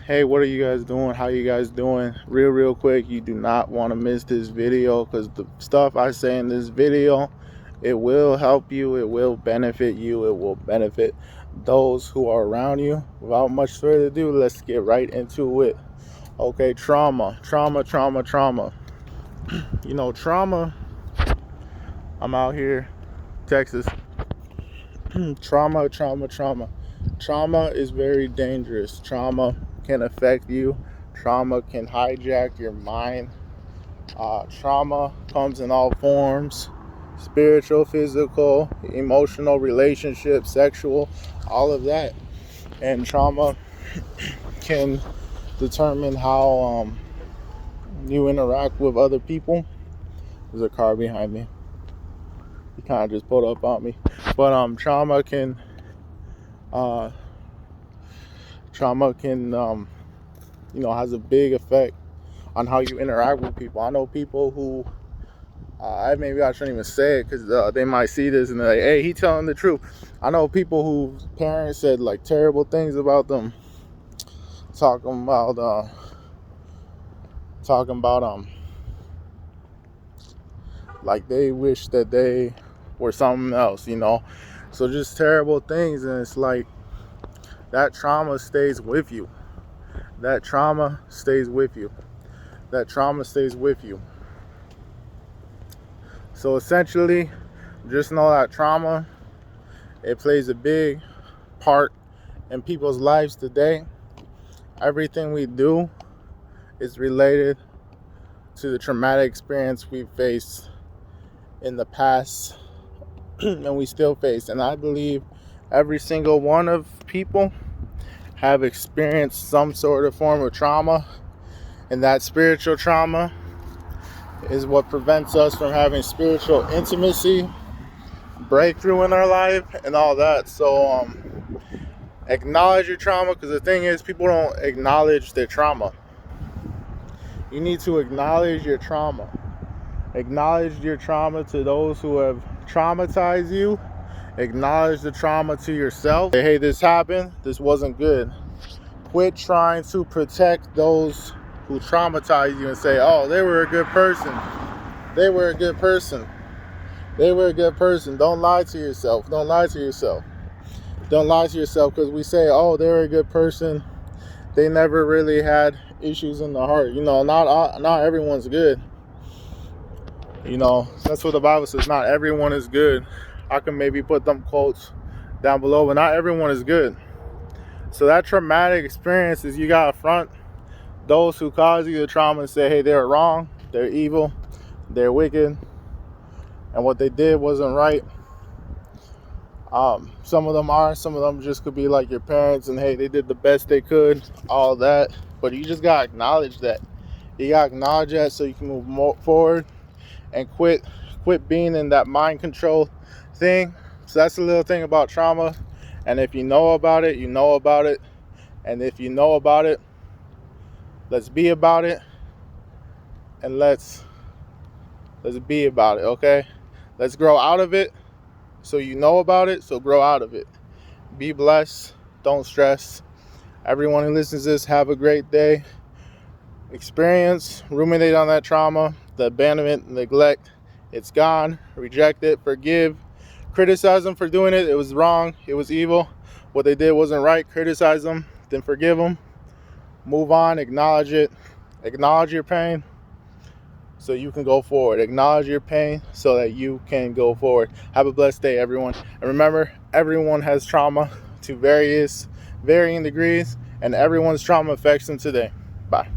Hey, what are you guys doing? How you guys doing? Real quick, you do not want to miss this video, because the stuff I say in this video, it will help you, it will benefit you, it will benefit those who are around you. Without much further ado, let's get right into it. Okay, trauma. Trauma. I'm out here, Texas. Trauma. Trauma is very dangerous. Trauma can affect you. Trauma can hijack your mind. Trauma comes in all forms: spiritual, physical, emotional, relationship, sexual, all of that. And trauma can determine how you interact with other people. There's a car behind me. He kind of just pulled up on me. But trauma can has a big effect on how you interact with people. I know people who maybe I shouldn't even say it, because they might see this and they're like, hey, he telling the truth. I know people whose parents said like terrible things about them, talking about like they wish that they were something else, so just terrible things. And it's like that trauma stays with you. That trauma stays with you. So essentially, just know that trauma, it plays a big part in people's lives today. Everything we do is related to the traumatic experience we faced in the past and we still face. And I believe every single one of people have experienced some sort of form of trauma, and that spiritual trauma is what prevents us from having spiritual intimacy, breakthrough in our life, and all that. So acknowledge your trauma, because the thing is, people don't acknowledge their trauma. You need to acknowledge your trauma. Acknowledge your trauma to those who have traumatized you. Acknowledge the trauma to yourself. Hey, this happened. This wasn't good. Quit trying to protect those who traumatize you and say, oh, they were a good person. Don't lie to yourself. Because we say, oh, they were a good person. They never really had issues in the heart. Not everyone's good. That's what the Bible says. Not everyone is good. I can maybe put them quotes down below, but not everyone is good. So that traumatic experience is, you gotta front those who cause you the trauma and say, hey, they're wrong, they're evil, they're wicked, and what they did wasn't right. Some of them just could be like your parents, and hey, they did the best they could, all that. But you just gotta acknowledge that. So you can move forward and quit being in that mind control thing. So that's the little thing about trauma. And if you know about it, you know about it. And if you know about it, let's be about it. And let's be about it, okay? Let's grow out of it. So you know about it, so grow out of it. Be blessed. Don't stress. Everyone who listens to this, have a great day. Ruminate on that trauma, the abandonment, neglect. It's gone. Reject it. Forgive. Criticize them for doing it. It was wrong. It was evil. What they did wasn't right. Criticize them. Then forgive them. Move on. Acknowledge it. Acknowledge your pain so you can go forward. Acknowledge your pain so that you can go forward. Have a blessed day, everyone. And remember, everyone has trauma to varying degrees, and everyone's trauma affects them today. Bye.